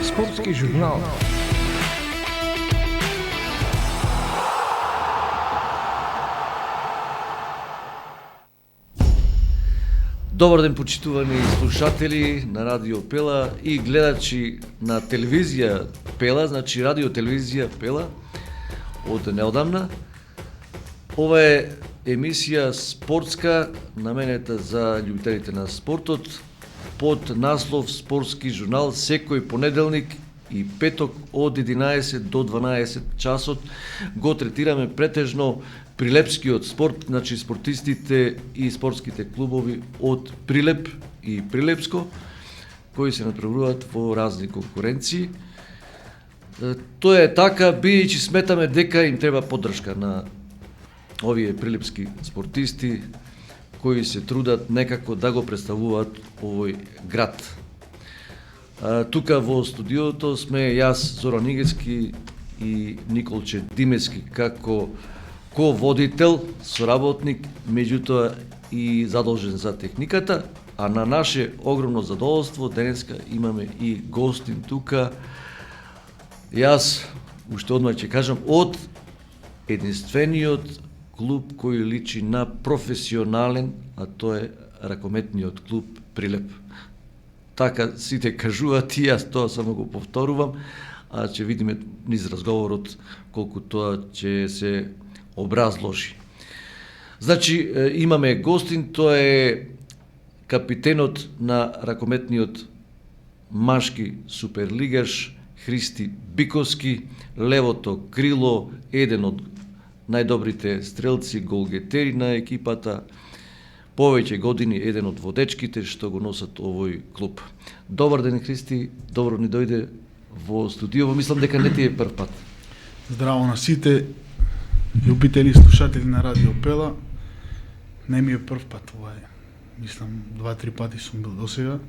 Спортски журнал. Добар ден, почитувани слушатели на Радио Пела и гледачи на телевизија Пела, значи радио телевизија Пела од неодамна. Ова е емисија спортска, наменета за љубителите на спортот, под наслов Спортски журнал, секој понеделник и петок од 11 до 12 часот го третираме претежно прилепскиот спорт, значи спортистите и спортските клубови од Прилеп и Прилепско, кои се натпреваруваат во разни конкуренции. Тоа е така, бидејќи сметаме дека им треба поддршка на овие прилепски спортисти, кои се трудат некако да го представуваат овој град. Тука во студиото сме јас, Зоран Игецки и Николче Димески, како ко-водител, соработник, меѓутоа и задолжен за техниката, а на наше огромно задоволство денеска имаме и гостин тука. Јас, уште одмah ќе кажам, од единствениот клуб кој личи на професионален, а тоа е ракометниот клуб Прилеп. Така сите кажуваат и јас тоа само го повторувам, а ќе видиме низ разговорот колку тоа ќе се образложи. Значи, имаме гостин, тоа е капитенот на ракометниот машки суперлигаш Христи Биковски, левото крило, еден од најдобрите стрелци, голгетери на екипата, повеќе години еден од водечките што го носат овој клуб. Добар ден, Христи, добро ни дојде во студио, мислам дека не ти е прв пат. Здраво на сите љубители и слушатели на Радио Пела. Не ми е прв пат, ова е, мислам, 2-3 пати сум бил досега.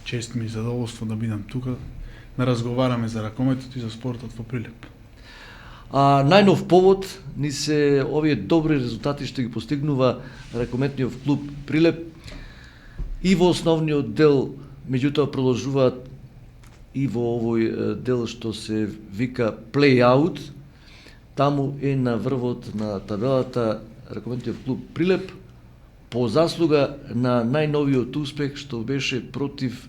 Чест ми и задоволство да бидам тука, да разговараме за ракометот и за спортот во Прилеп. А најнов повод ни се овие добри резултати што ги постигнува ракометниот клуб Прилеп и во основниот дел, меѓутоа продолжуваат и во овој дел што се вика плей-аут. Таму е на врвот на табелата ракометниот клуб Прилеп по заслуга на најновиот успех што беше против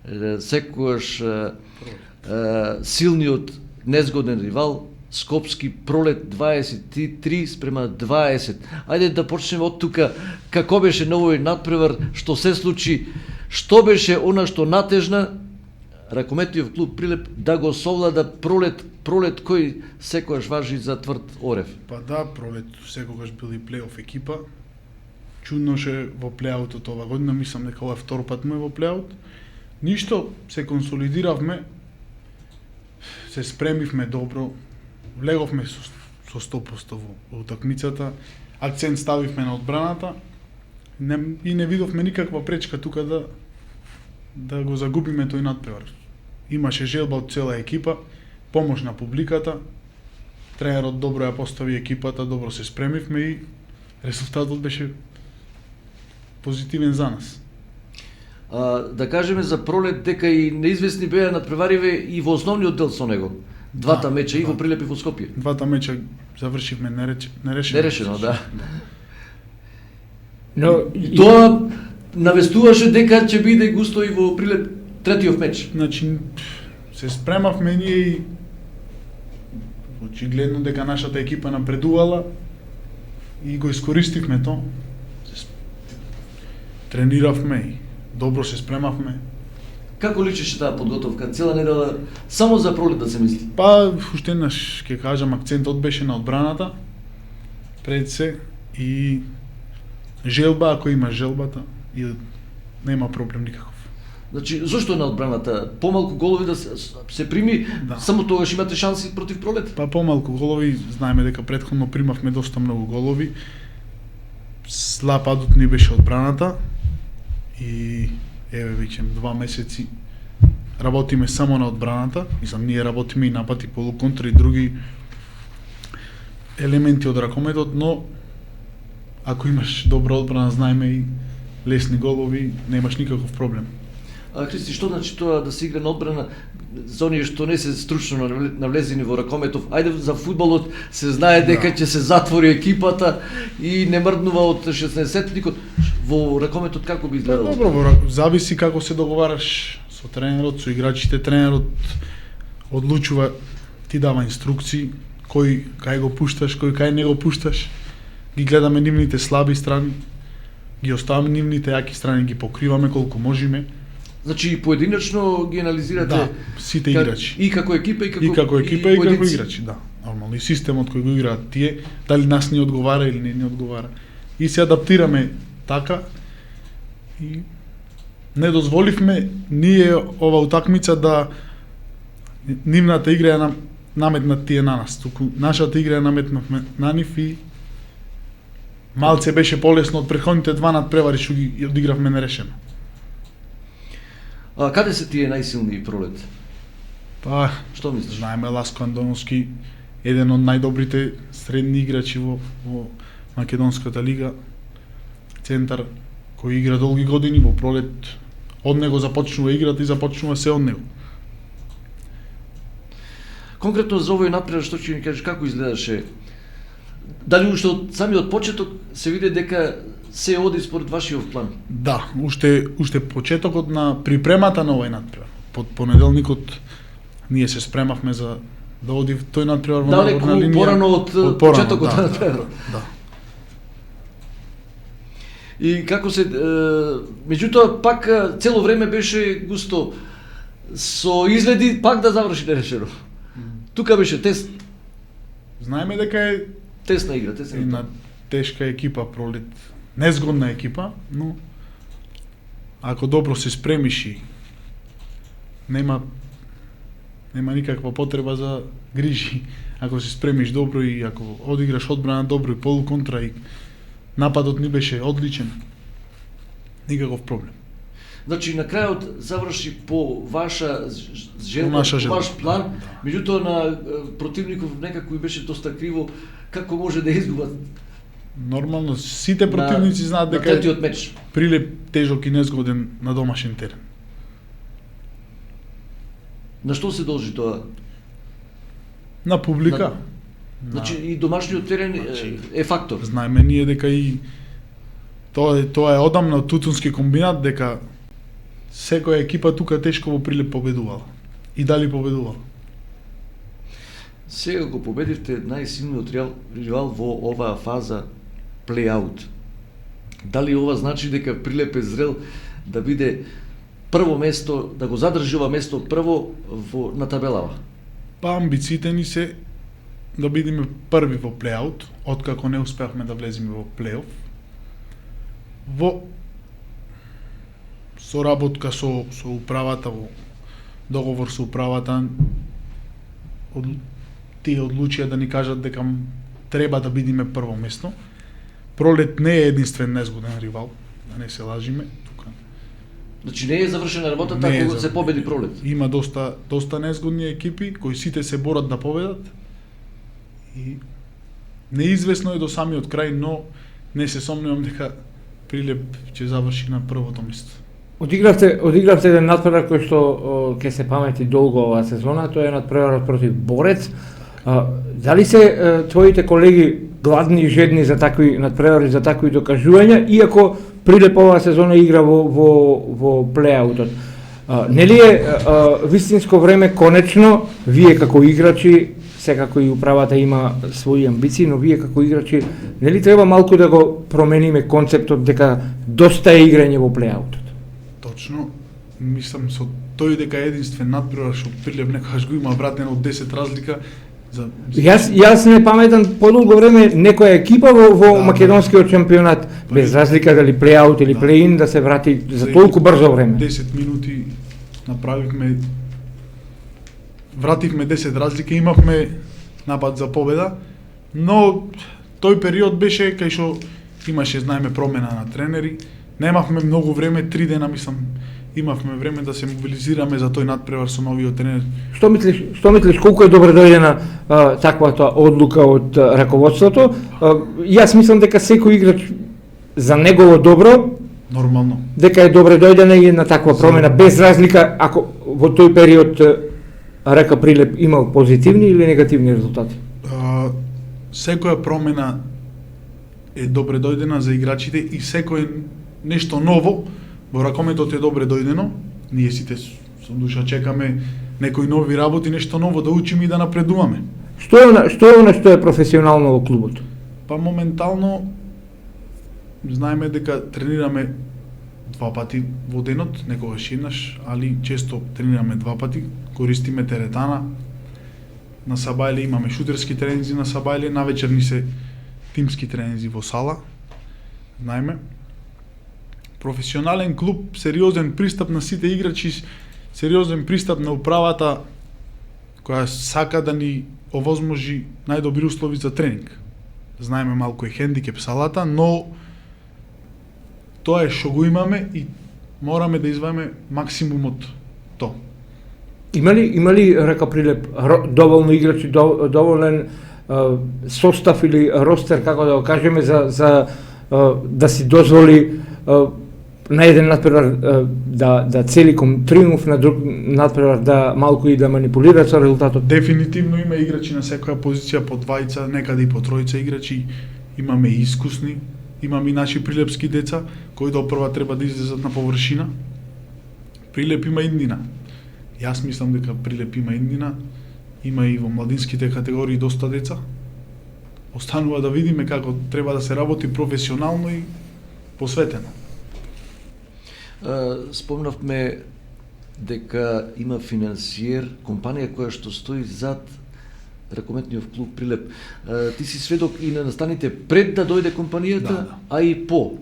секогаш силниот незгоден ривал Скопски Пролет 23-20. Ајде да почнеме од тука. Како беше новој надпревар, што се случи, што беше она што натежна ракометниот клуб Прилеп да го совлада Пролет кој секогаш важи за тврд орев? Па да, Пролет секогаш бил и плейоф екипа. Чудноше во плейаутот ова година, мислам дека ова е втор пат му е во плейаут. Ништо, се консолидиравме, се спремивме добро, влеговме со 100% во утакмицата, акцент ставивме на одбраната и не видовме никаква пречка тука да го загубиме тој надпревар. Имаше желба од цела екипа, помош на публиката, тренерот добро ја постави екипата, добро се спремивме и резултатот беше позитивен за нас. Да кажеме за Пролет дека и неизвестни беа надпревариве и во основниот дел со него. Двата меча и во Прилеп и во Скопје. Двата меча завршивме нерешено, да. Но тоа навестуваше дека ќе биде густо и во Прилеп третиот меч. Значи се спремавме ние и очигледно дека нашата екипа напредувала и го искористивме тоа. Трениравме и добро се спремавме. Како личеше таа подготовка? Цела недела само за Пролет да се мисли? Па, уште еднаш ќе кажам, акцентот беше на одбраната пред се и желба, ако има желбата, и нема проблем никаков. Значи, зошто на одбраната? Помалку голови да се прими, да. Само тогаш имате шанси против Пролет? Па помалку голови, знаеме дека претходно примавме доста многу голови. Слаб адут ни беше одбраната и еве веќе 2 месеци работиме само на одбраната, мислам ние работиме и напад и полуконтра и други елементи од ракометот, но ако имаш добра одбрана, знаеме и лесни голови, немаш никаков проблем. Христи, што значи тоа да се игра на одбрана? за оние што не се стручно навлезени во ракометов, ајде за фудбалот се знае дека ќе се затвори екипата и не мрднува од 16-никот. Во ракометот како би изгледало? Добро, зависи како се договараш со тренерот, со играчите. Тренерот одлучува, ти дава инструкции, кој кај го пушташ, кој кај не го пушташ. Ги гледаме нивните слаби страни, ги оставаме нивните јаки страни, ги покриваме колку можеме. Значи и поединечно ги анализирате? Да, сите играчи. И како екипа, и како екипа, и како играчи, да. Нормално, и системот кој го играат тие, дали нас ни одговара или не ни одговара. И се адаптираме така и не дозволивме ние ова утакмица да нивната игра ја наметнат тие на нас, туку нашата игра ја наметнавме на нив и малце беше полесно од претходните два надпревари што ги одигравме нерешено. А каде се тие најсилни Пролет? Па, што мислиш? Знаеме Ласко Андоновски, еден од најдобрите средни играчи во Македонската лига, центар кој игра долги години во Пролет. Од него започнува играта и започнува се од него. Конкретно за овој надпревар што ќе ни кажеш како изгледаше? Дали уште од самиот почеток се види дека се оди според вашиот план? Да, уште почетокот на припремата на овој надпревар. Под понеделникот ние се спремавме за да оди тој надпревар во нагорна линија. Порано од почетокот на надпреварот. Да. И како се меѓутоа пак цело време беше густо со изгледи пак да заврши нерешено. Тука беше тест. Знаеме дека е тесна игра, на тешка екипа Пролет. Незгодна екипа, но ако добро се спремиш и нема никаква потреба за грижи. Ако се спремиш добро и ако одиграш одбрана добро и полуконтра и нападот ни беше одличен, никаков проблем. Значи на крајот заврши по ваша желба, по ваш план, да. Меѓутоа на противников некако и беше доста криво како може да изгубат. Нормално, сите противници знаат дека третиот меч Прилеп тежок и незгоден на домашен терен. На што се должи тоа? На публика. Значи и домашниот терен е фактор. Знаеме ние дека и тоа е одамна тутунски комбинат дека секоја екипа тука тешко во Прилеп победувала. И дали победувала? Сега го победивте најсилниот ривал во оваа фаза плей-аут. Дали ова значи дека Прилеп е зрел да биде прво место, да го задржи ова место прво на табелава? Па амбициите ни се да бидеме први во плей-аут, откако не успеавме да влеземе во плей-оф. Во соработка со управата, во договор со управата, тие одлучија да ни кажат дека треба да бидеме прво место. Пролет не е единствен незгоден ривал, да не се лажиме. Значи не е завршена работата ако се победи Пролет. Има доста незгодни екипи кои сите се борат да победат. И неизвестно е до самиот крај, но не се сомневам дека Прилеп ќе заврши на првото место. Одигравте еден надпревар кој што ќе се памети долго оваа сезона, тоа е надпреварот против Борец. Дали се твоите колеги гладни и жедни за такви надпревари, за такви докажувања, иако Прилеп оваа сезона игра во плей-аутот? Нели е вистинско време конечно вие како играчи, секако и управата има своји амбиции, но вие како играчи нели треба малку да го промениме концептот дека доста е играње во плей-аутот? Точно, мислам со тој дека е единствен надпревар што Прилеп некогаш го има вратено од 10 разлика. Јас не паметам подолго време некоја екипа во македонскиот шампионат без разлика дали плей-аут или плей-ин да се врати за толку брзо време. 10 минути вративме 10 разлика, имавме напад за победа, но тој период беше кај што имаше, знаеме, промена на тренери. Немавме многу време, 3 дена мислам, имавме време да се мобилизираме за тој надпревар со новиот тренер. Што мислиш колку е добро дојдена таквата одлука од раководството? Јас мислам дека секој играч за негово добро нормално дека е добро дојдена и на таква промена без разлика ако во тој период РК Прилеп имал позитивни или негативни резултати? Секоја промена е добре дојдена за играчите и секој нешто ново во ракометот е добре дојдено. Ние сите со душа чекаме некои нови работи, нешто ново да учиме и да напредуваме. Што е она што е професионално во клубот? Па моментално знаеме дека тренираме 2 пати во денот, некогаш еднаш, али често тренираме 2 пати, користиме теретана. На сабајле имаме шутерски тренинзи на сабајле, навечер ни се тимски тренинзи во сала. Знаеме. Професионален клуб, сериозен пристап на сите играчи, сериозен пристап на управата која сака да ни овозможи најдобри услови за тренинг. Знаеме малку е хендикеп салата, но тоа е што го имаме и мораме да извадиме максимумот тоа. Има ли РК Прилеп доволно играчи, доволен состав или ростер, како да го кажеме, за да си дозволи на еден надпревар да цели кон триумф, на друг надпревар да малку и да манипулира со резултатот? Дефинитивно има играчи на секоја позиција по двајца, некаде и по тројца играчи. Имаме и искусни, имаме и наши прилепски деца кои допрва треба да излезат на површина. Прилеп има иднина. Јас мислам дека Прилеп има иднина. Има и во младинските категории доста деца. Останува да видиме како треба да се работи професионално и посветено. Спомнавме дека има финансиер, компанија која што стои зад ракометниот клуб Прилеп. Ти си сведок и на настаните пред да дојде компанијата, Да. а и по.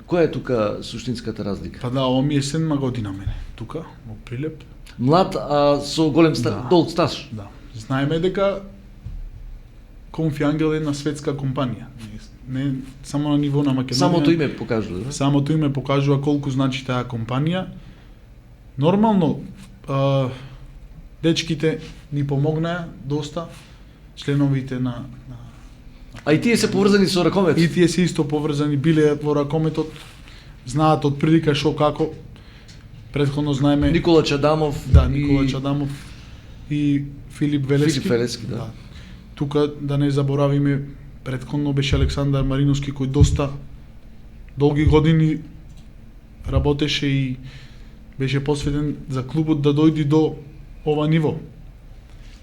Која е тука суштинската разлика? Па да, ова ми е 7 година мене тука во Прилеп. Млад, а со голем долг стаж. Да. Знаеме дека Конфи Ангел е една светска компанија. Не само на ниво на Македонија. Самото име покажува, да? Самото име покажува колку значи таа компанија. Нормално, дечките ни помогнаа доста, членовите на А и тие се поврзани со ракомет. и тие се исто поврзани, биле во ракометот, знаат од прилика шо како. Претходно знаеме Никола Чадамов. Да, Никола Чадамов и Филип Велески. Филип Велески, да. Тука да не заборавиме, претходно беше Александар Мариновски кој доста долги години работеше и беше посветен за клубот да дојди до ова ниво.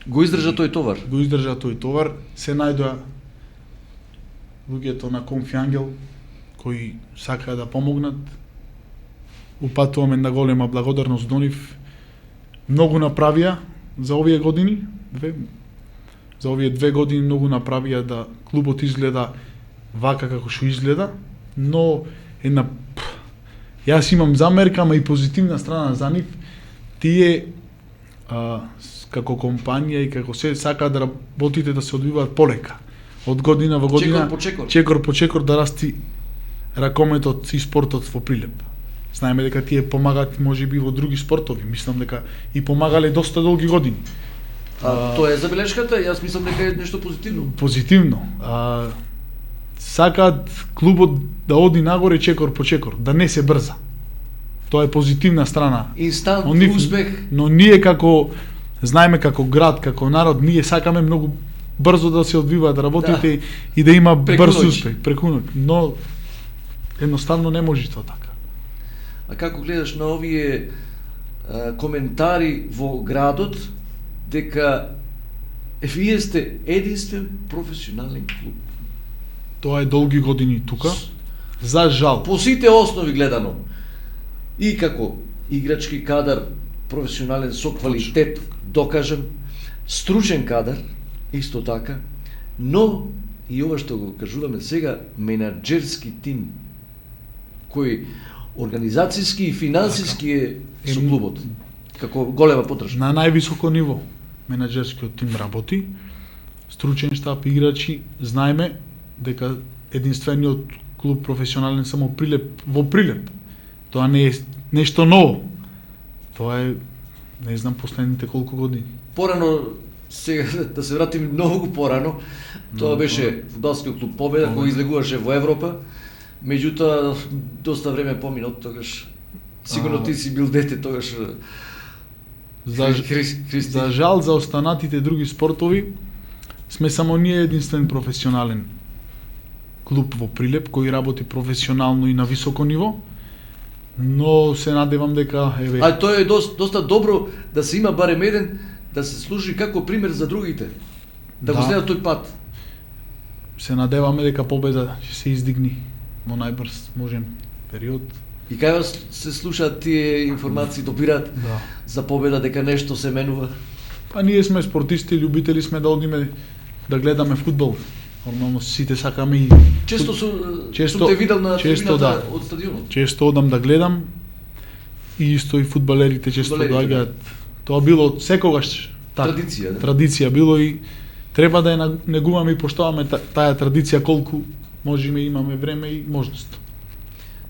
Го издржа тој товар. Го издржа тој товар, се најдоа луѓето на Конфи Ангел кои сакаа да помогнат. Упатуваме на голема благодарност до нив. Многу направија за овие години, за овие 2 години многу направија да клубот изгледа вака како што изгледа, но јас имам замерка, ама и позитивна страна за нив. Тие како компанија и како се сакаат да работите да се одвиваат полека. Од година во година, чекор по чекор да расти ракометот и спортот во Прилеп. Знаеме дека тие помагаат можеби во други спортови, мислам дека и помагале доста долги години. Тоа е забелешката, јас мислам дека е нешто позитивно. Позитивно. Сакаат клубот да оди нагоре чекор по чекор, да не се брза. Тоа е позитивна страна. Инстант успех. Но ние како знаеме како град, како народ, ние сакаме многу брзо да се одвиваат работите и да има брз успех преку ноќ. Но едноставно не може тоа така. А како гледаш на овие коментари во градот дека вие сте единствен професионален клуб? Тоа е долги години тука. За жал. По сите основи гледано. И како играчки кадар, професионален со квалитет, докажем, стручен кадар, исто така, но и ова што го кажуваме сега, менаџерски тим, кој организацијски и финансиски е со клубот, како голема подршка. На највисоко ниво менаџерскиот тим работи, стручен штаб, играчи, знаеме дека единствениот клуб професионален само Прилеп во Прилеп. Тоа не е нешто ново. Тоа е, не знам, последните колку години. Порано, сега да се вратим многу порано, тоа беше фудбалскиот клуб Победа кој излегуваше во Европа. Меѓутоа доста време помина од тогаш. Сигурно ти си бил дете тогаш. За жал за останатите други спортови сме само ние единствен професионален клуб во Прилеп кој работи професионално и на високо ниво. Но се надевам дека А тоа е доста добро да се има барем еден да се служи како пример за другите. Да го следат тој пат. Се надеваме дека победа ќе се издигни во најбрз можен период. И кај вас се слушаат тие информации, добираат за победа дека нешто се менува? Па ние сме спортисти, љубители сме да одиме да гледаме фудбал. Нормално сите сакаме и Често сум те видел на трибината од стадионот. Често одам да гледам и исто и фудбалерите често доаѓаат. Тоа било секогаш традиција, да. Традиција било и треба да ја негуваме и поштоваме таа традиција колку можеме, имаме време и можност.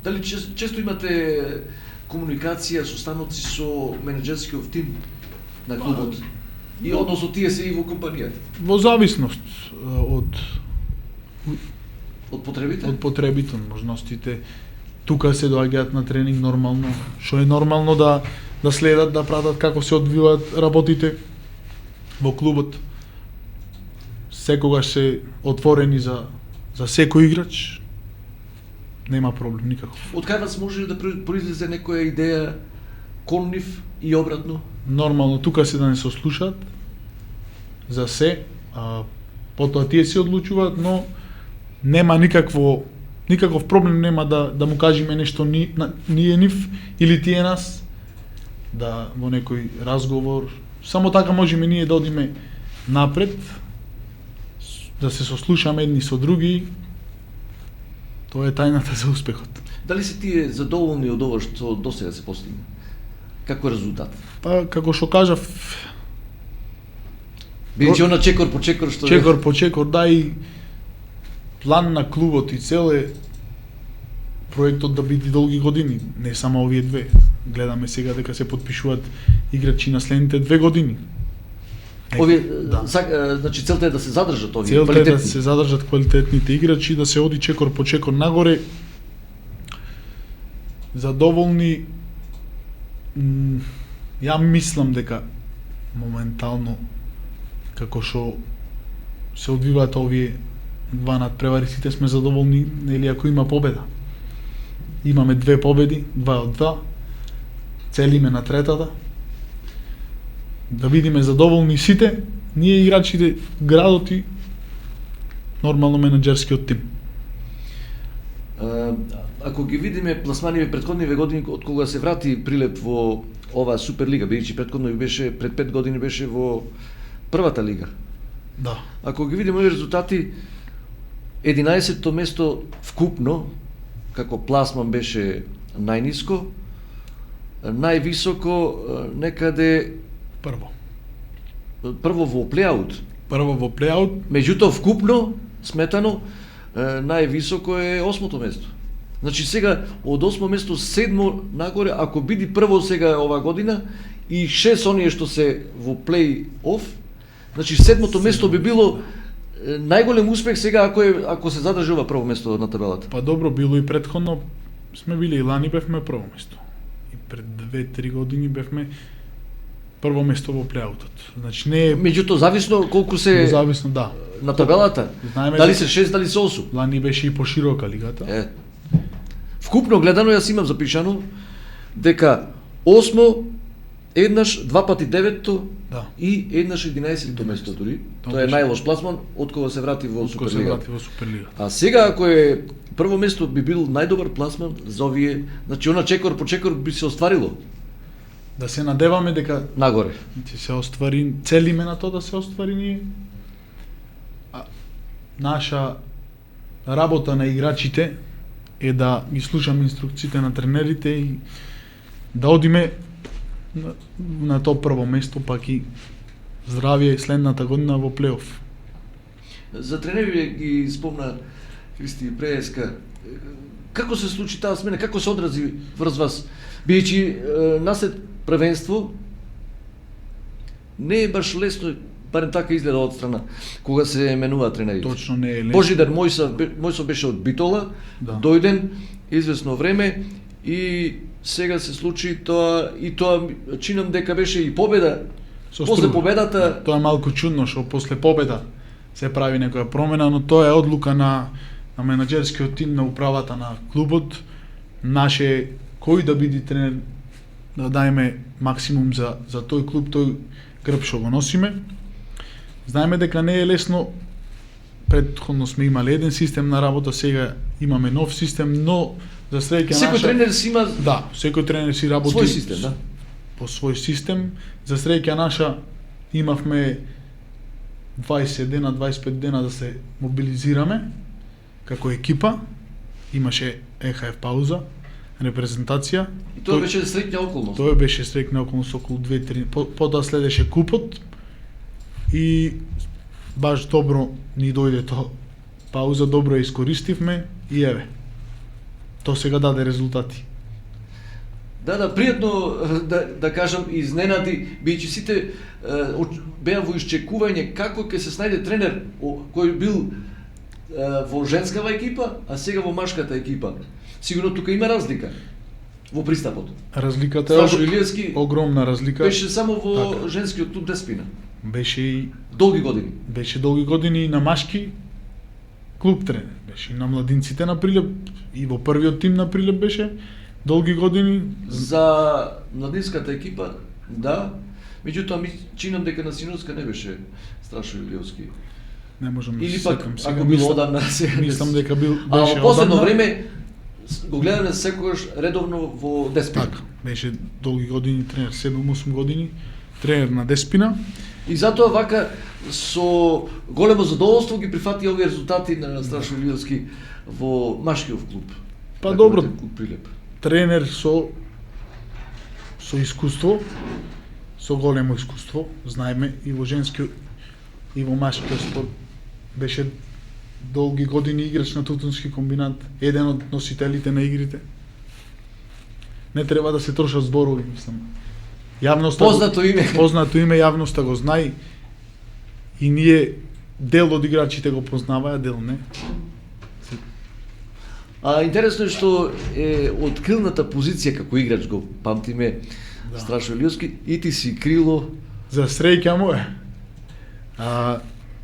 Дали често имате комуникација, состаноци со менеџерскиот тим на клубот? И односно тие се и во компанијата? Во зависност од потребите? Од потребите, можностите. Тука се доаѓаат на тренинг нормално, што е нормално да следат, да пратат како се одвиваат работите во клубот. Секогаш се отворени за секој играч. Нема проблем никаков. Од кај вас може да произлезе некоја идеја кон нив и обратно? Нормално тука се да не се слушаат за се, потоа тие се одлучуваат, но нема никаков проблем нема да му кажеме нешто ние нив или тие нас, да во некој разговор, само така можеме ние да одиме напред, да се сослушаме едни со други. Тоа е тајната за успехот. Дали се тие задоволни од ова што досега се постигна? Како резултат? Па, како што кажав, бидејќи она чекор по чекор што чекор по чекор, да, и план на клубот и цел е проектот да биде долги години, не само овие две. Гледаме сега дека се потпишуваат играчи на следните 2 години. Овие, значи целта е да се задржат овие целта квалитетни. Е да се задржат квалитетните играчи, да се оди чекор по чекор нагоре. Задоволни, ја мислам дека моментално како што се одвиваат овие два надпревари, сите сме задоволни, нели, ако има победа. Имаме 2 победи, 2 од 2, целиме на третата. Да видиме задоволни сите, ние играчите, градот и нормално менеджерскиот тим. Ако ги видиме пласманиве претходниве години од кога се врати Прилеп во оваа Суперлига, бидејќи претходно беше пред 5 години беше во првата лига. Да. Ако ги видиме овие резултати, 11-то место вкупно како пласман беше најниско, највисоко некаде прво во плејаут. Прво во плејаут. Меѓутоа вкупно сметано највисоко е 8-то место. Значи сега од 8-то место 7-мо нагоре, ако биде прво сега ова година и 6 оние што се во плей-оф, значи 7-то место би било најголем успех сега ако се задржува прво место на табелата. Па добро, било и претходно сме били и лани бевме прво место. И пред 2-3 години бевме прво место во плејаутот. Значи не е... Меѓутоа зависно колку се зависно, да. На табелата. Знаеме дали се 6, дали се 8. Лани беше и поширока лигата. Вкупно гледано јас имам запишано дека 8 еднаш, 2 пати 9-то, да, и еднаш 11-то место дури. Тоа е најлош пласман од кога се врати во Суперлига. А сега ако е прво место би бил најдобар пласман за овие, значи она чекор по чекор би се остварило. Да се надеваме дека нагоре ќе се оствари, целиме на тоа да се оствари ние. Наша работа на играчите е да ги слушаме инструкциите на тренерите и да одиме на тоа прво место, пак и здравие следната година во плейоф. За тренери ги спомна Христи Преска. Како се случи таа смена? Како се одрази врз вас? Бидејќи насед првенство не е баш лесно, барем така изгледа од страна, кога се менуваат тренерите. Точно не е лесно. Божидар Мојсов беше од Битола, да, дојден извесно време и сега се случи тоа и тоа чинам дека беше и победа. После победата Тоа е малку чудно што после победа се прави некоја промена, но тоа е одлука на менаџерскиот тим, на управата на клубот. Наше кој да биде тренер, да даеме максимум за тој клуб, тој грб што го носиме. Знаеме дека не е лесно. Претходно сме имале еден систем на работа, сега имаме нов систем, но за среќа наша... секој тренер си има секој тренер си работи свој систем, да. По свој систем. За среќа наша имавме 20 дена, 25 дена да се мобилизираме како екипа. Имаше ЕХФ пауза, репрезентација. И тоа беше среќна околност. Тоа беше среќна околност околу 2-3. Потоа следеше купот и баш добро ни дојде тоа пауза, добро ја искористивме и еве. Тоа сега даде резултати. Да, пријатно да кажам изненади, бидејќи сите беа во исчекување како ќе се снајде тренер кој бил во женскава екипа, а сега во машката екипа. Сигурно тука има разлика во пристапот. Разликата е огромна разлика. Беше само во женскиот клуб Деспина. Беше и долги години. Беше долги години и на машки клуб тренер. Беше и на младинците на Прилеп, и во првиот тим на Прилеп беше долги години. За младинската екипа, да. Меѓутоа ми чинам дека на синовска не беше Страшо Илиевски. Не можам да или се пак сетам. ако било одамна се. Мислам дека беше во последно време го гледаме секогаш редовно во Деспина. Така, беше долги години тренер, 7-8 години тренер на Деспина. И затоа вака со големо задоволство ги прифати овие резултати на Страшо Илиевски во машкиот клуб. Па добро, клуб Прилеп. Тренер со искуство, со големо искуство, знаеме и во женскиот и во машкиот спорт. Беше долги години играч на Тутунски комбинат, еден од носителите на игрите. Не треба да се трошат зборови, мислам. Познато име, јавноста го знае и ние дел од играчите го познаваат, дел не. Интересно е што е од крилната позиција како играч го памтиме Страшо Илиевски и ти си крило. За среќа моја.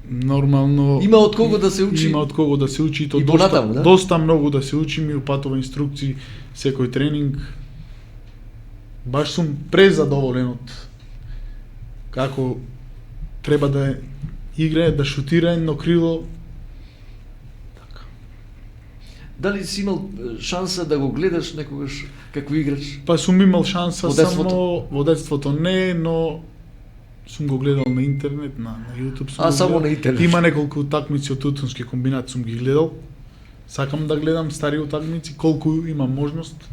Нормално има од кого да се учи. Има од кого да се учи, то доста многу да се учи, ми упатува инструкции секој тренинг. Баш сум презадоволен од како треба да играе, да шутира едно крило. Така. Дали си имал шанса да го гледаш некогаш како играч? Па сум имал шанса само во детството не, но сум го гледал на интернет, на YouTube сум само на интернет. Има неколку утакмици од Тутунски комбинат сум ги гледал. Сакам да гледам стари утакмици, колку имам можност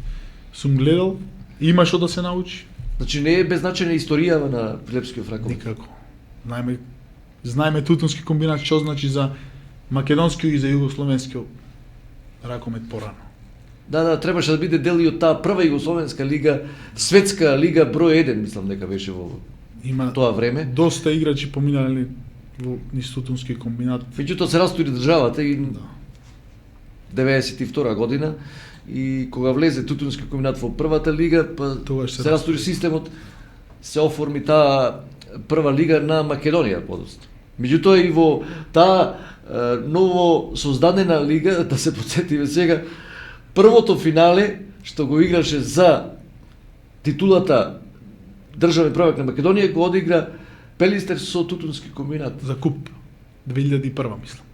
сум гледал. Има што да се научи. Значи не е беззначена историјава на Прилепскиот ракомет. Никако. Знаеме Тутунски комбинат што значи за македонскиот и за југословенскиот ракомет порано. Да, требаше да биде дел и од таа прва југословенска лига, светска лига број 1, мислам дека беше во тоа време. Доста играчи поминале во низ Тутунски комбинат. Меѓутоа се растури државата и 92 година и кога влезе Тутунски комбинат во првата лига, па се растури системот, се оформи таа прва лига на Македонија подоцна. Меѓутоа и во таа ново создадена лига, да се потсетиме сега, првото финале што го играше за титулата државен prvак на Македонија го одигра Пелистер со Тутунски комбинат. За куп 2001 мислам.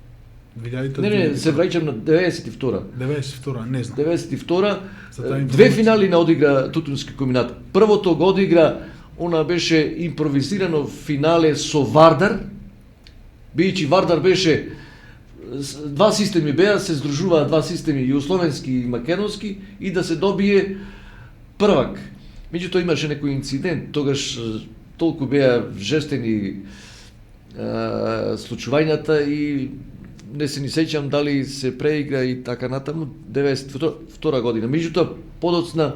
Не, се враќам на 92. 92, не знам. 92. Две финали на одигра Тутунски комбинат. Првото го одигра, она беше импровизирано финале со Вардар. Бидејќи Вардар беше два системи беа, се здружуваа два системи, југословенски и македонски, и да се добие првак. Меѓутоа имаше некој инцидент, тогаш толку беа жестени случувањата и не се ни сеќам дали се преигра и така натаму 92 година. Меѓутоа подоцна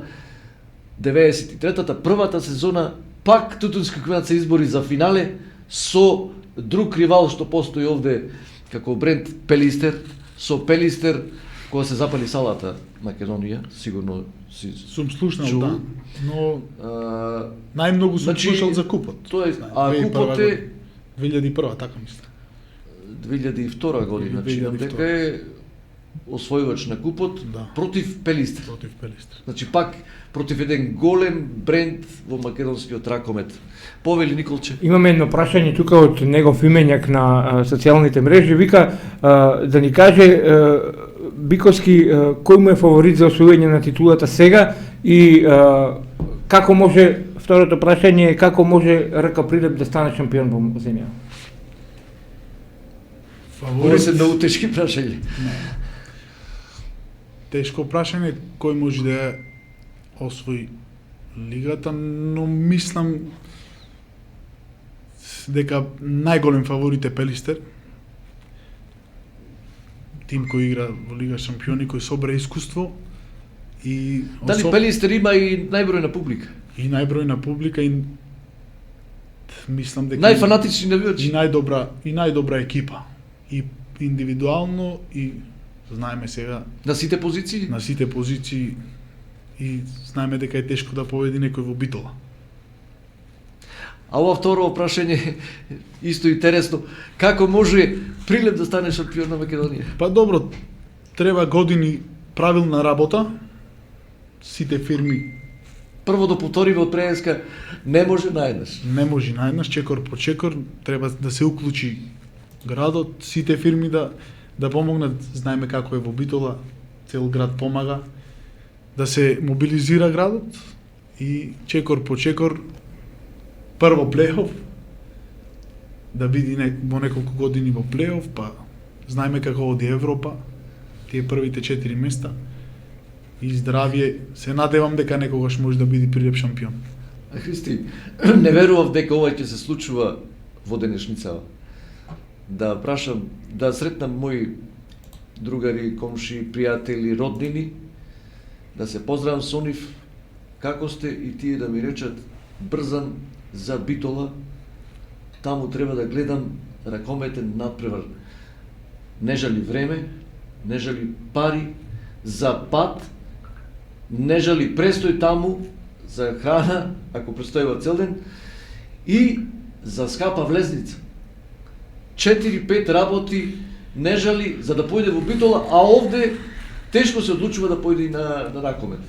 93-та, првата сезона, пак Тутунски комбинат се избори за финале со друг ривал што постои овде како бренд Пелистер, со Пелистер кога се запали салата Македонија, сигурно си Сум слушнал, чул. да. Но а, најмногу сум Значи, слушал за купот. тоа е, а 2001 купот е 2001, така мислам. 2002 година, значи 2002. дека е освојувач на купот Да. против Пелистер. Против Пелистер. Значи пак против еден голем бренд во македонскиот ракомет. Повели Николче. Имаме едно прашање тука од негов именјак на социјалните мрежи, вика да ни каже Биковски кој му е фаворит за освојување на титулата сега и како може, второто прашање е како може РК Прилеп да стане шампион во земја? Ори се многу тешки прашања. Тешко прашање кој може да ја освои лигата, но мислам дека најголем фаворит е Пелистер. Тим кој игра во Лига шампиони, кој собра искуство и Дали Пелистер има и најбројна публика? и најбројна публика и мислам дека Најфанатични и навивачи. најдобра екипа. И индивидуално и знаеме сега На сите позиции? на сите позиции и знаеме дека е тешко да победи некој во Битола. А ова второ прашање исто интересно. Како може Прилеп да стане шампион на Македонија? Па добро, треба години правилна работа, сите фирми Прво да повториме од Преска, не може наеднаш. не може наеднаш, чекор по чекор, треба да се уклучи градот, сите фирми да помогнат, знаеме како е во Битола, цел град помага, да се мобилизира градот и чекор по чекор, прво плейоф, да биде во неколку години во плейоф, па знаеме како оди Европа, тие првите 4 места, и здравје, се надевам дека некогаш може да биде Прилеп шампион. А Христи, не верував дека ова ќе се случува во денешницава. Да прашам, да сретнам мои другари, комши, пријатели, роднини, да се поздравам со нив, како сте и тие да ми речат брзан за Битола, таму треба да гледам ракометен надпревар. Не жали време, не жали пари за пат, не жали престој таму за храна, ако престојува цел ден, и за скапа влезница. 4-5 работи не жали за да појде во Битола, а овде тешко се одлучува да појде и на ракомет.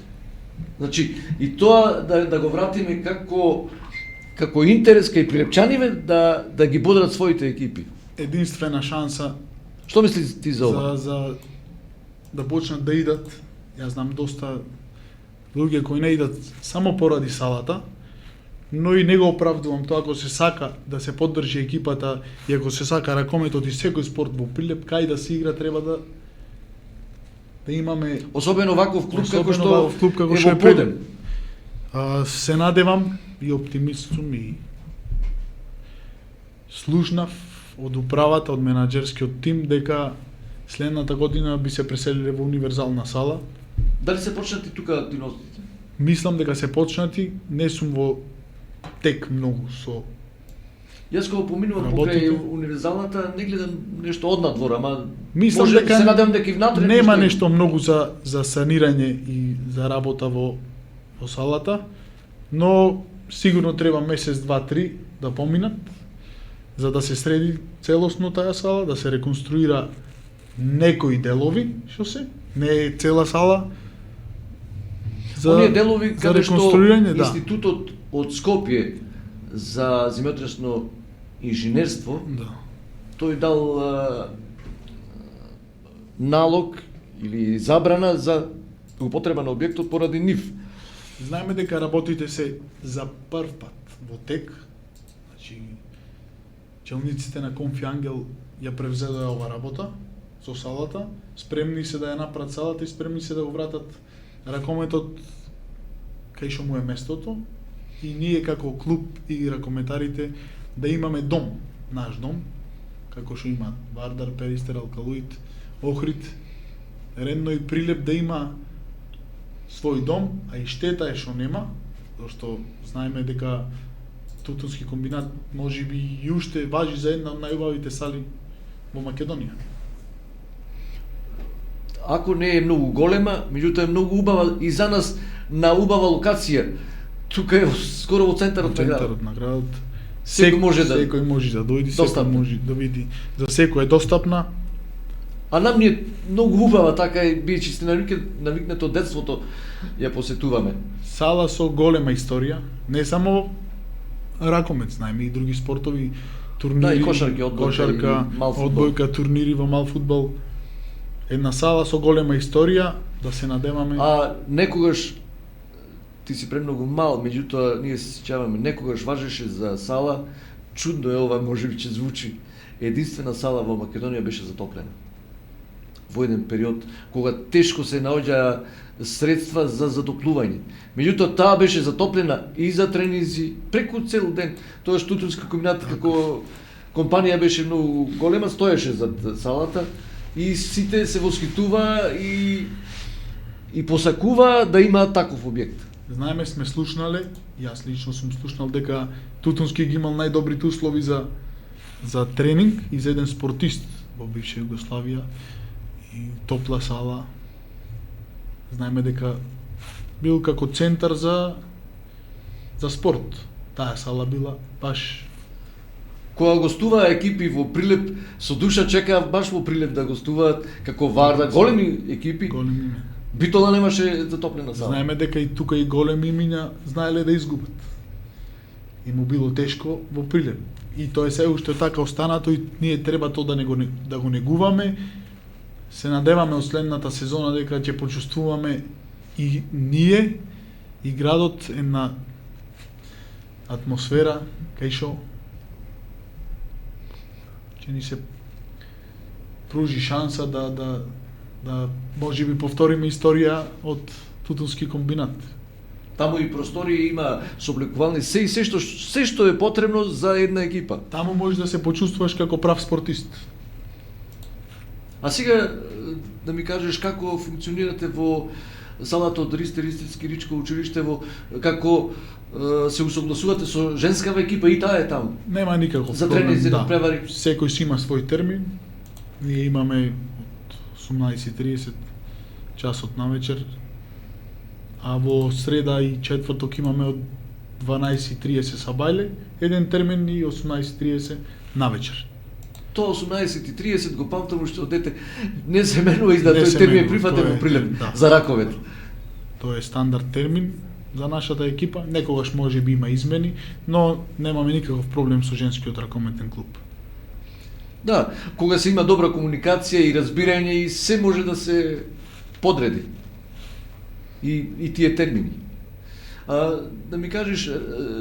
Значи, и тоа да го вратиме како интерес кај прилепчаниве да ги бодрат своите екипи. Единствена шанса Што мисли ти за ова? за да почнат да идат. Јас знам доста луѓе кои не идат само поради салата, но и не го оправдувам тоа ако се сака да се поддржи екипата и ако се сака ракометот и секој спорт во Прилеп, кај да се игра треба да имаме Особено ваков клуб како што ваков клуб како е што во е Подем. Се надевам и оптимист сум и слушнав од управата, од менаџерскиот тим дека следната година би се преселиле во универзална сала. Дали се почнати тука активностите? Мислам дека се почнати, не сум во тек многу со Јас кога поминувам Работите? покрај универзалната, не гледам нешто од надвор, ама Мислам може дека се надевам дека и внатре нема е. нешто многу за санирање и за работа во салата, но сигурно треба месец, два, три да поминат за да се среди целосно таа сала, да се реконструира некои делови, што се, не е цела сала. Оние делови за каде што реконструирање, да. институтот од Скопје за земјотресно инженерство, Да. тој дал налог или забрана за употреба на објектот поради нив. Знаеме дека работите се за прв пат во тек. Значи челниците на Конфи Ангел ја превзедоа ова работа со салата, спремни се да ја направат салата и спремни се да го вратат ракометот кај што му е местото и ние како клуб и ракометарите да имаме дом, наш дом, како што има Вардар, Перистер, Алкалуит, Охрид, редно и Прилеп да има свој дом, а и штета е што нема, зашто знаеме дека Тутунски комбинат можеби и уште важи за една од најубавите сали во Македонија. ако не е многу голема, меѓутоа е многу убава и за нас на убава локација. Тука е скоро во центарот на градот. Центарот на градот. Секој може да Секој може да дојде, секој достапна. може да види. За секој е достапна. А нам ни е многу убава, така е, бијќи сте навикнато од детството, ја посетуваме. Сала со голема историја, не само ракомет, знаеме и други спортови, турнири, Да, и кошарки, одбојка, кошарка, и мал фудбал. одбојка, турнири во мал фудбал. Една сала со голема историја, да се надеваме. А некогаш ти си премногу мал, меѓутоа ние се сеќаваме, некогаш важеше за сала, чудно е ова, можеби ќе звучи. Единствена сала во Македонија беше затоплена. Во еден период кога тешко се наоѓа средства за затоплување. Меѓутоа таа беше затоплена и за тренинзи преку цел ден. Тоа Тутунски комбинат како компанија беше многу голема, стоеше зад салата и сите се восхитува и посакува да има таков објект. Знаеме, сме слушнале, јас лично сум слушнал дека Тутунски ги имал најдобрите услови за тренинг и за еден спортист во бивша Југославија и топла сала. Знаеме дека бил како центар за спорт. Таа сала била баш Кога гостуваа екипи во Прилеп, со душа чекаа баш во Прилеп да гостуваат како Варда, големи екипи. голем име. Битола немаше затоплена сала. Знаеме дека и тука и големи имиња знаеле да изгубат. И му било тешко во Прилеп. И тоа е се уште така останато и ние треба тоа да го негуваме. Се надеваме од следната сезона дека ќе почувствуваме и ние и градот една атмосфера кај што ќе ни се пружи шанса да можеби повториме историја од Тутунски комбинат. Таму и просторија има сооблекувални, се што е потребно за една екипа. Таму можеш да се почувствуваш како прав спортист. А сега да ми кажеш како функционирате во салата од Ристерски Ричко училиште, како се усогласувате со женскава екипа и таа е таму. Нема никаков За проблем, тренинзи, да. превари. Секој си има свој термин. Ние имаме од 18:30 часот на вечер, а во среда и четврток имаме од 12:30 сабајле, еден термин и 18:30 на вечер. Тоа 18:30 го памтам уште од дете. Не се менува изда, Не тој се термин е менува, прифатен тоа во е, Прилеп да. за раковет. Тоа е стандард термин за нашата екипа. Некогаш може би има измени, но немаме никаков проблем со женскиот ракометен клуб. Да, кога се има добра комуникација и разбирање и се може да се подреди. И тие термини. Да ми кажеш,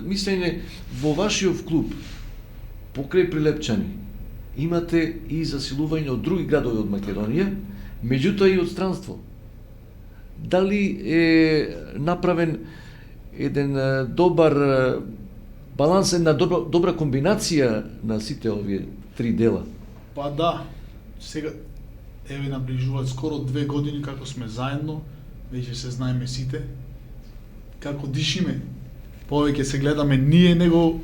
мислење, во вашиот клуб, покрај Прилепчани, имате и засилување од други градови од Македонија, меѓутоа и од странство. Дали е направен еден добар баланс, една добра комбинација на сите овие три дела? Па да, сега еве наближуваат скоро 2 години како сме заедно, веќе се знаеме сите, како дишиме, повеќе се гледаме ние него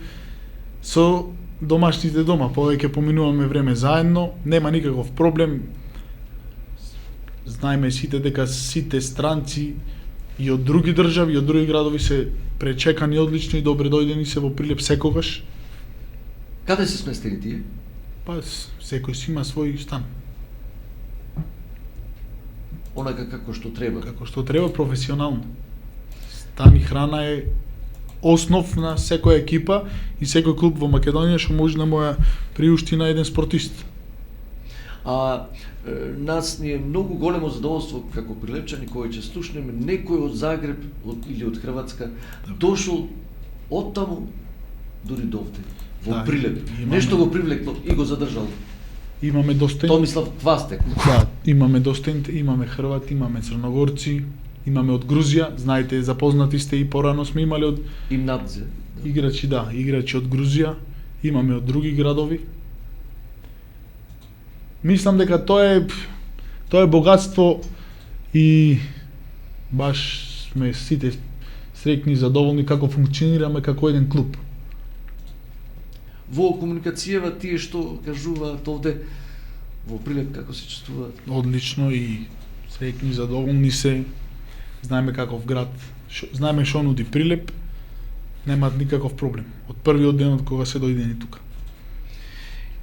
со домашните дома, повеќе поминуваме време заедно, нема никаков проблем. Знаеме сите дека сите странци и од други држави, и од други градови се пречекани одлично и добре дојдени се во Прилеп секогаш. Каде се сместени тие? Па секој си има свој стан. Онака како што треба. Како што треба професионално. Стан и храна е основ на секоја екипа и секој клуб во Македонија што може да му ја приушти на еден спортист. Нас ни е многу големо задоволство како прилепчани кои ќе слушнеме некој од Загреб или од Хрватска дошол од таму дури довде во Да, Прилеп. имаме- Нешто го привлекло и го задржало. Имаме доста Томислав Твастек. Да, имаме доста, имаме Хрвати, имаме Црногорци, имаме од Грузија, знаете, запознати сте и порано сме имале од Имнадзе. играчи, да, играчи од Грузија, имаме од други градови. Мислам дека тоа е богатство и баш сме сите среќни и задоволни како функционираме како еден клуб. Во комуникацијава тие што кажуваат овде во Прилеп како се чувствуваат? Одлично и Среќни, задоволни се, знаеме каков град, знаеме што нуди Прилеп, немаат никаков проблем. Од првиот ден од кога се дојдени тука.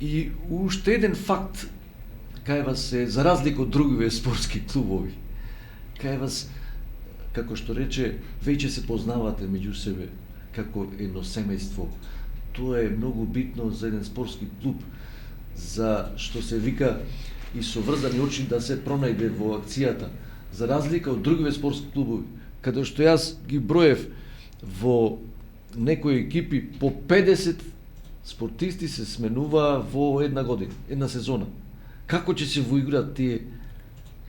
И уште еден факт кај вас е, за разлика од другиве спортски клубови, кај вас, како што рече, веќе се познавате меѓу себе, како едно семејство. Тоа е многу битно за еден спортски клуб, за што се вика и со врзани очи да се пронајде во акцијата, за разлика од другиве спортски клубови, каде што јас ги броев во некои екипи по 50 спортисти се сменува во една година, една сезона. Како ќе се воиграат тие,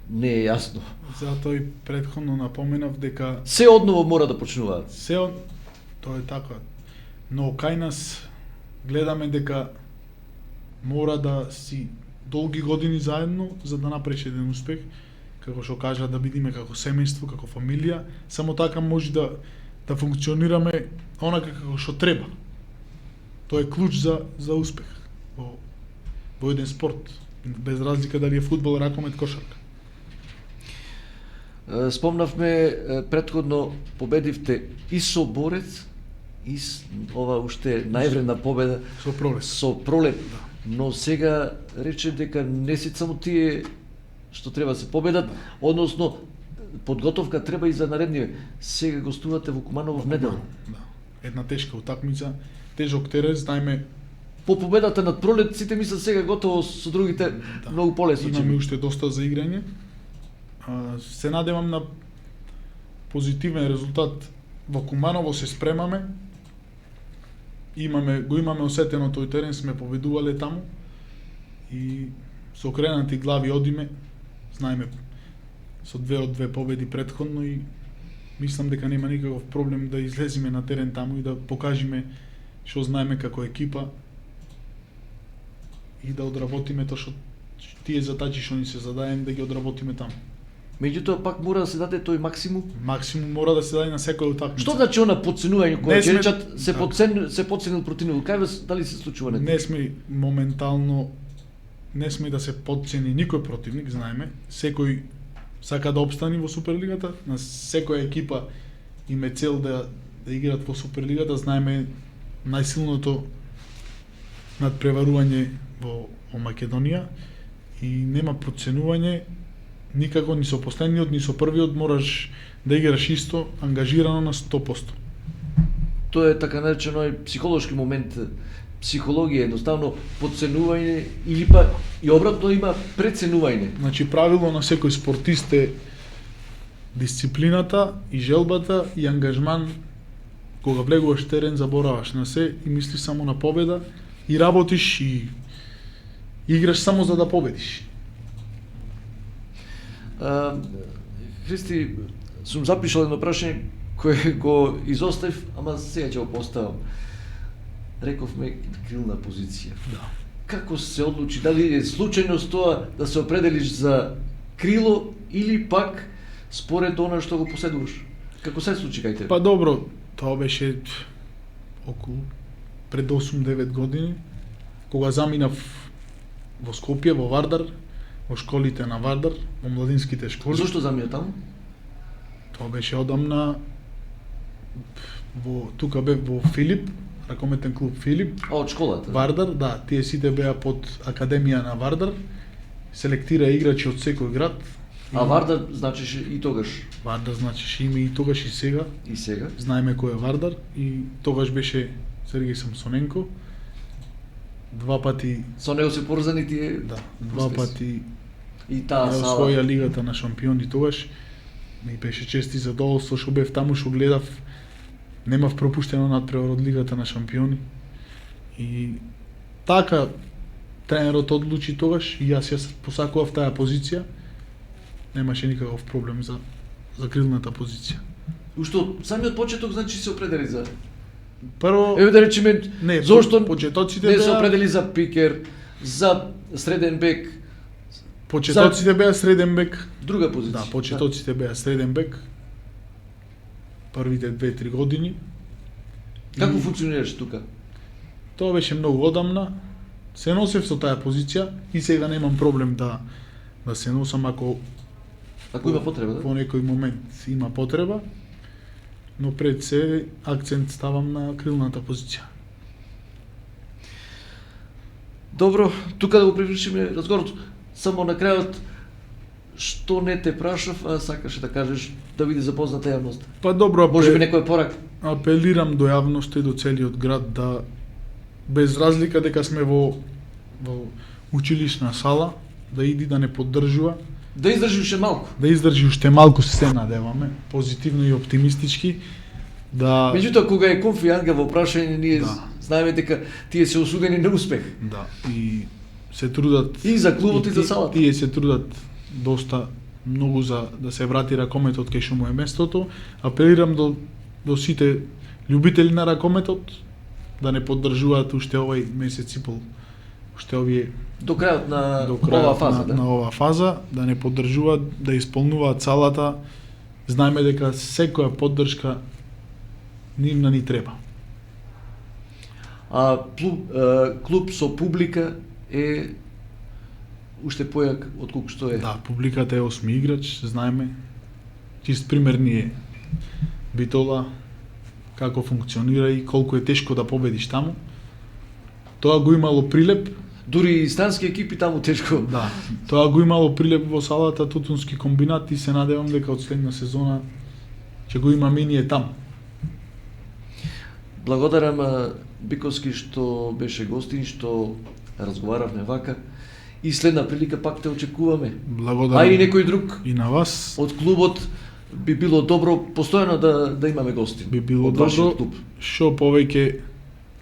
не е јасно. Затоа и претходно напоменав дека Се одново мора да почнуваат. Тоа е така. Но кај нас гледаме дека мора да си долги години заедно за да направиш еден успех, како што кажа, да бидиме како семејство, како фамилија, само така може да функционираме онака како што треба. Тоа е клуч за успех во еден спорт, без разлика дали е фудбал, ракомет, кошарка. Спомнавме претходно победивте и со Борец, и ова уште највредна победа Со Пролет. но сега рече дека не се само тие што треба да се победат, односно подготовка треба и за наредниве. Сега гостувате во Куманово в недела. Да. Една тешка утакмица, тежок терен, знаеме. По победата над Пролет сите мислат сега готово со другите многу полесно. Имаме уште доста за играње. Се надевам на позитивен резултат. Во Куманово се спремаме. Го имаме осетено тој терен, сме победувале таму и со окренати глави одиме. Знаеме со 2 од 2 победи претходно и мислам дека нема никаков проблем да излеземе на терен таму и да покажеме што знаеме како екипа и да одработиме тоа што тие задачи што ни се задаени, да ги одработиме таму. Меѓутоа пак мора да се даде тој максимум. Максимум мора да се даде на секоја утакмица. Што значи она подценување кога Не сме- ќе речат се подценил противник? Кај вас дали се случува нека? Не сме моментално, не сме да се подцени никој противник, знаеме. Секој сака да обстани во Суперлигата, на секоја екипа има цел да играат во Суперлигата, знаеме најсилното надпреварување во Македонија и нема подценување никако ни со последниот, ни со првиот, мораш да играш исто, ангажирано на 100%. Тоа е така наречено психолошки момент, психологија, едноставно подценување или па и обратно има преценување. Значи правило на секој спортист е дисциплината и желбата и ангажман. Кога влегуваш в терен, забораваш на се и мислиш само на победа и работиш и играш само за да победиш. Христи, сум запишал едно прашање кое го изоставив, ама сега ќе го поставам. Рековме крилна позиција. Да. Како се одлучи, дали е случајност тоа да се определиш за крило или пак според она што го поседуваш? Како се случи кај тебе? Па добро, тоа беше околу пред 8-9 години, кога заминав во Скопје, во Вардар, во школите на Вардар, во младинските школи. Зошто замија таму? Тоа беше одамна тука бев во Филип, ракометен клуб Филип. А од школата? Вардар, да, тие сите беа под академија на Вардар. Селектира играчи од секој град. А Вардар значеше и тогаш? Вардар значеше име и тогаш и сега. И сега? Знаеме кој е Вардар и тогаш беше Сергеј Самсоненко. 2 пати Со него се поврзани тие? да, 2 пати и таа ја сала. освоја лигата на шампиони тогаш. Ми беше чест и задоволство што бев таму, што гледав. Немав пропуштено надпревар од лигата на шампиони. И така тренерот одлучи тогаш и јас посакував таа позиција. Немаше никаков проблем за крилната позиција. Уште од самиот почеток значи се определи за... Прво, Еве да речеме, не, зошто почетоците не се беа- определи за пикер, за среден бек, почетоците беа среден бек. друга позиција? Да, почетоците беа среден бек. Првите 2-3 години. Како И функционираш тука? Тоа беше многу одамна. Се носев со таа позиција и сега немам проблем да се носам ако Ако има потреба, да? Во некој момент има потреба, но пред се акцент ставам на крилната позиција. Добро, тука да го привлечеме разговорот. Само на крајот, што не те прашав, а сакаше да кажеш да биде запозната јавност. Па добро, Може би некој порак. апелирам до јавноста и до целиот град да, без разлика дека сме во училишна сала, да иди да не поддржува, Да издржи уште малку. да издржи уште малку, се надеваме, позитивно и оптимистички, да... Меѓутоа, кога е конфијанга во прашање, ние Да. знаеме дека тие се осудени на успех. Да, и се трудат... И за клубот и за салата. Тие се трудат доста многу за да се врати ракометот кај што му е местото. Апелирам до сите љубители на ракометот да не поддржуваат уште овај месец и пол, уште овие До крајот на до крајот оваа фаза, на оваа фаза, да не поддржуваат, да исполнуваат салата. Знаеме дека секоја поддршка нивна ни треба. А клуб со публика е уште појак отколку што е. Да, публиката е осми играч, знаеме. Чист пример ни е Битола, како функционира и колку е тешко да победиш таму. Тоа го имало Прилеп, Дури и стански екипи таму тешко. да, тоа го имало Прилеп во салата Тутунски комбинат и се надевам дека од следна сезона ќе го имаме и ние таму. Благодарам Биковски што беше гостин, што разговаравме вака. И следна прилика пак те очекуваме. Благодарам А и некој друг и на вас. од клубот би било добро постојано да имаме гости. Би било од вашиот добро клуб. што повеќе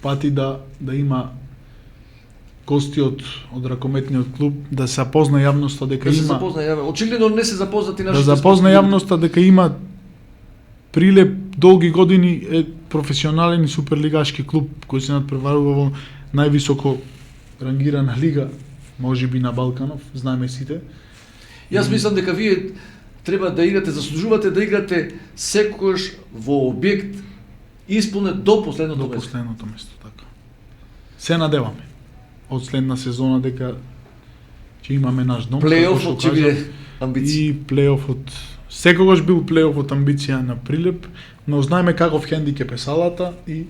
пати да има гости од ракометниот клуб, да се запозна јавноста дека Да се има запозна јавноста. Очигледно не се запознати да нашите запозна спортски јавноста дека има Прилеп долги години е професионален и суперлигашки клуб кој се надпреварува во највисоко рангирана лига, можеби на Балканов, знаеме сите. Јас мислам дека вие треба да играте, заслужувате да играте секогаш во објект исполнет до последното До место. последното место, така. Се надеваме од следна сезона дека ќе имаме наш дом. Плејофот ќе биде амбиција. И плејофот, секогаш бил плејофот амбиција на Прилеп, но знаеме каков хендикеп е салата и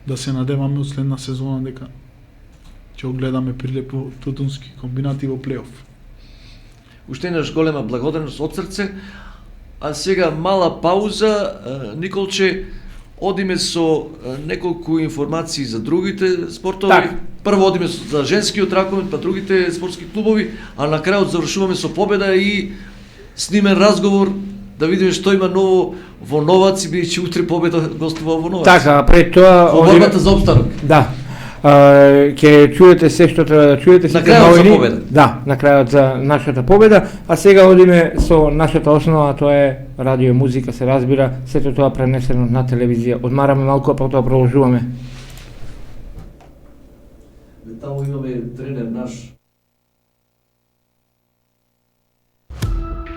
да се надеваме од следна сезона дека ќе огледаме Прилеп во Тутунски комбинат и во плејоф. Уште еднаш голема благодарност од срце. А сега мала пауза, Николче, одиме со неколку информации за другите спортови. Так. Прво одиме за женскиот ракомет, па другите спортски клубови, а на крајот завршуваме со победа и снимен разговор да видиме што има ново во Новац, бидејќи утре победа гостува во Новац. Така, пред тоа Во борбата за опстанок. Да. Ќе чуете се што треба да чуете, На сите крајот за новини. победа. Да, на крајот за нашата победа, а сега одиме со нашата основа, тоа е радио музика, се разбира, сето тоа пренесено на телевизија. Одмараме малку, а потоа продолжуваме. Таму имаме тренер наш.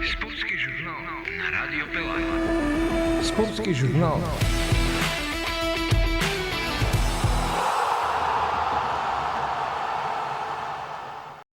Спортски журнал на Радио Пела. Спортски журнал